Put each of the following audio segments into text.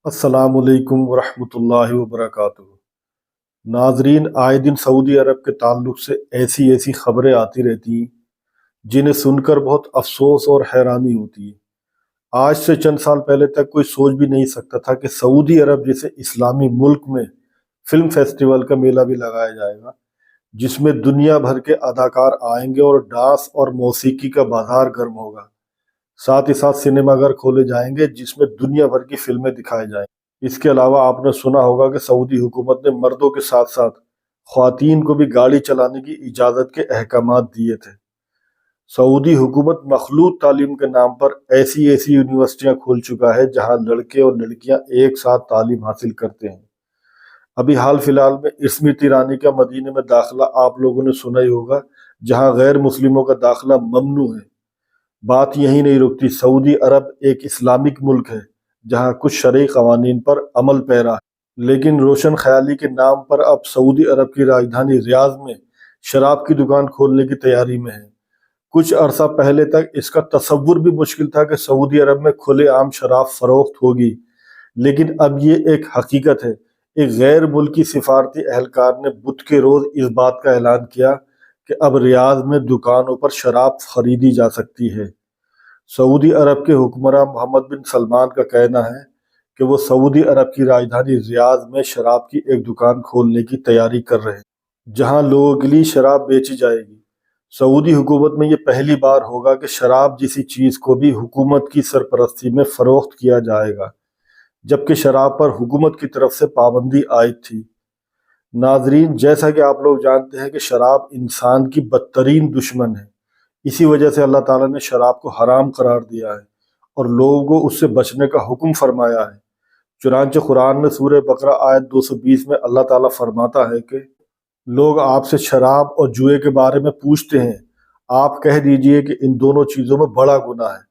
السلام علیکم ورحمۃ اللہ وبرکاتہ۔ ناظرین، آئے دن سعودی عرب کے تعلق سے ایسی ایسی خبریں آتی رہتی ہیں جنہیں سن کر بہت افسوس اور حیرانی ہوتی ہے۔ آج سے چند سال پہلے تک کوئی سوچ بھی نہیں سکتا تھا کہ سعودی عرب جیسے اسلامی ملک میں فلم فیسٹیول کا میلہ بھی لگایا جائے گا، جس میں دنیا بھر کے اداکار آئیں گے اور ڈانس اور موسیقی کا بازار گرم ہوگا۔ ساتھ ہی ساتھ سنیما گھر کھولے جائیں گے جس میں دنیا بھر کی فلمیں دکھائی جائیں گی۔ اس کے علاوہ آپ نے سنا ہوگا کہ سعودی حکومت نے مردوں کے ساتھ ساتھ خواتین کو بھی گاڑی چلانے کی اجازت کے احکامات دیے تھے۔ سعودی حکومت مخلوط تعلیم کے نام پر ایسی ایسی یونیورسٹیاں کھول چکا ہے جہاں لڑکے اور لڑکیاں ایک ساتھ تعلیم حاصل کرتے ہیں۔ ابھی حال فی الحال میں اسمرتی ایرانی کا مدینے میں داخلہ آپ لوگوں نے سنا ہی ہوگا، جہاں غیر مسلموں کا داخلہ ممنوع ہے۔ بات یہی نہیں رکتی، سعودی عرب ایک اسلامک ملک ہے جہاں کچھ شرعی قوانین پر عمل پیرا ہے، لیکن روشن خیالی کے نام پر اب سعودی عرب کی راجدھانی ریاض میں شراب کی دکان کھولنے کی تیاری میں ہے۔ کچھ عرصہ پہلے تک اس کا تصور بھی مشکل تھا کہ سعودی عرب میں کھلے عام شراب فروخت ہوگی، لیکن اب یہ ایک حقیقت ہے۔ ایک غیر ملکی سفارتی اہلکار نے بدھ کے روز اس بات کا اعلان کیا کہ اب ریاض میں دکانوں پر شراب خریدی جا سکتی ہے۔ سعودی عرب کے حکمراں محمد بن سلمان کا کہنا ہے کہ وہ سعودی عرب کی راجدھانی ریاض میں شراب کی ایک دکان کھولنے کی تیاری کر رہے ہیں جہاں لوگوں کے لیے شراب بیچی جائے گی۔ سعودی حکومت میں یہ پہلی بار ہوگا کہ شراب جیسی چیز کو بھی حکومت کی سرپرستی میں فروخت کیا جائے گا، جبکہ شراب پر حکومت کی طرف سے پابندی عائد تھی۔ ناظرین، جیسا کہ آپ لوگ جانتے ہیں کہ شراب انسان کی بدترین دشمن ہے، اسی وجہ سے اللہ تعالیٰ نے شراب کو حرام قرار دیا ہے اور لوگوں کو اس سے بچنے کا حکم فرمایا ہے۔ چنانچہ قرآن میں سورہ بقرہ آیت 220 میں اللہ تعالیٰ فرماتا ہے کہ لوگ آپ سے شراب اور جوئے کے بارے میں پوچھتے ہیں، آپ کہہ دیجئے کہ ان دونوں چیزوں میں بڑا گناہ ہے،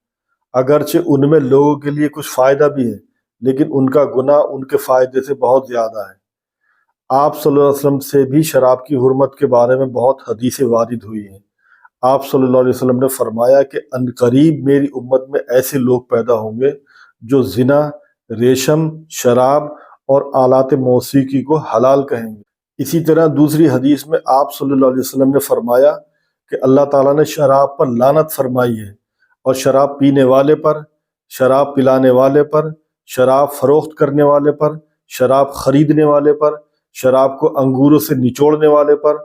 اگرچہ ان میں لوگوں کے لیے کچھ فائدہ بھی ہے، لیکن ان کا گناہ ان کے فائدے سے بہت زیادہ ہے۔ آپ صلی اللہ علیہ وسلم سے بھی شراب کی حرمت کے بارے میں بہت حدیثیں وارد ہوئی ہیں۔ آپ صلی اللہ علیہ وسلم نے فرمایا کہ عنقریب میری امت میں ایسے لوگ پیدا ہوں گے جو زنا، ریشم، شراب اور آلات موسیقی کو حلال کہیں گے۔ اسی طرح دوسری حدیث میں آپ صلی اللہ علیہ وسلم نے فرمایا کہ اللہ تعالیٰ نے شراب پر لعنت فرمائی ہے، اور شراب پینے والے پر، شراب پلانے والے پر، شراب فروخت کرنے والے پر، شراب خریدنے والے پر، شراب کو انگوروں سے نچوڑنے والے پر،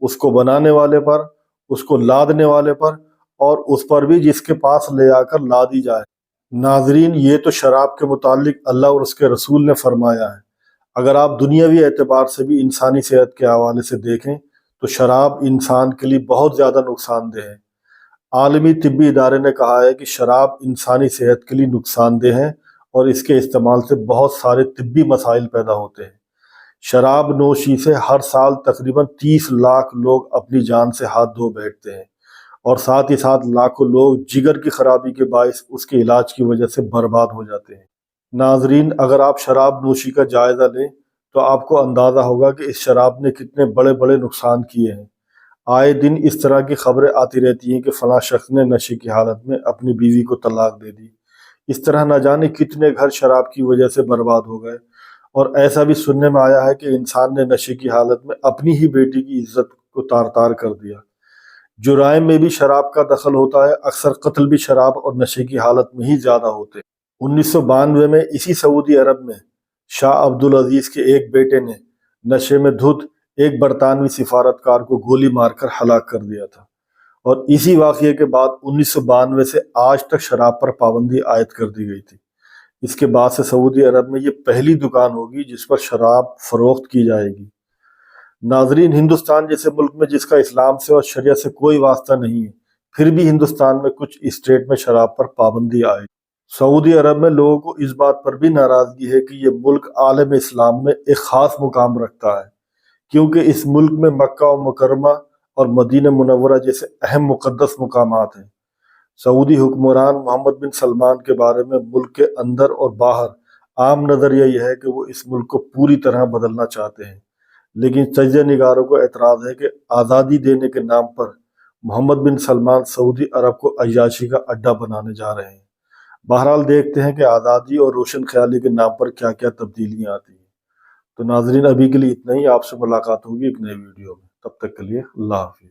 اس کو بنانے والے پر، اس کو لادنے والے پر، اور اس پر بھی جس کے پاس لے آ کر لا دی جائے۔ ناظرین، یہ تو شراب کے متعلق اللہ اور اس کے رسول نے فرمایا ہے۔ اگر آپ دنیاوی اعتبار سے بھی انسانی صحت کے حوالے سے دیکھیں تو شراب انسان کے لیے بہت زیادہ نقصان دہ ہے۔ عالمی طبی ادارے نے کہا ہے کہ شراب انسانی صحت کے لیے نقصان دہ ہے اور اس کے استعمال سے بہت سارے طبی مسائل پیدا ہوتے ہیں۔ شراب نوشی سے ہر سال تقریباً 30 لاکھ لوگ اپنی جان سے ہاتھ دھو بیٹھتے ہیں، اور ساتھ ہی ساتھ لاکھوں لوگ جگر کی خرابی کے باعث اس کے علاج کی وجہ سے برباد ہو جاتے ہیں۔ ناظرین، اگر آپ شراب نوشی کا جائزہ لیں تو آپ کو اندازہ ہوگا کہ اس شراب نے کتنے بڑے بڑے نقصان کیے ہیں۔ آئے دن اس طرح کی خبریں آتی رہتی ہیں کہ فلاں شخص نے نشے کی حالت میں اپنی بیوی کو طلاق دے دی۔ اس طرح نہ جانے کتنے گھر شراب کی وجہ سے برباد ہو گئے، اور ایسا بھی سننے میں آیا ہے کہ انسان نے نشے کی حالت میں اپنی ہی بیٹی کی عزت کو تار تار کر دیا۔ جرائم میں بھی شراب کا دخل ہوتا ہے، اکثر قتل بھی شراب اور نشے کی حالت میں ہی زیادہ ہوتے ہیں۔ 1992 میں اسی سعودی عرب میں شاہ عبدالعزیز کے ایک بیٹے نے نشے میں دھت ایک برطانوی سفارتکار کو گولی مار کر ہلاک کر دیا تھا، اور اسی واقعے کے بعد 1992 سے آج تک شراب پر پابندی عائد کر دی گئی تھی۔ اس کے بعد سے سعودی عرب میں یہ پہلی دکان ہوگی جس پر شراب فروخت کی جائے گی۔ ناظرین، ہندوستان جیسے ملک میں جس کا اسلام سے اور شریعت سے کوئی واسطہ نہیں ہے، پھر بھی ہندوستان میں کچھ اسٹیٹ میں شراب پر پابندی آئی۔ سعودی عرب میں لوگوں کو اس بات پر بھی ناراضگی ہے کہ یہ ملک عالم اسلام میں ایک خاص مقام رکھتا ہے، کیونکہ اس ملک میں مکہ و مکرمہ اور مدینہ منورہ جیسے اہم مقدس مقامات ہیں۔ سعودی حکمران محمد بن سلمان کے بارے میں ملک کے اندر اور باہر عام نظریہ یہ ہے کہ وہ اس ملک کو پوری طرح بدلنا چاہتے ہیں، لیکن تجزیہ نگاروں کو اعتراض ہے کہ آزادی دینے کے نام پر محمد بن سلمان سعودی عرب کو عیاشی کا اڈا بنانے جا رہے ہیں۔ بہرحال دیکھتے ہیں کہ آزادی اور روشن خیالی کے نام پر کیا کیا تبدیلیاں آتی ہیں۔ تو ناظرین ابھی کے لیے اتنا ہی، آپ سے ملاقات ہوگی ایک نئے ویڈیو میں، تب تک کے لیے اللہ حافظ۔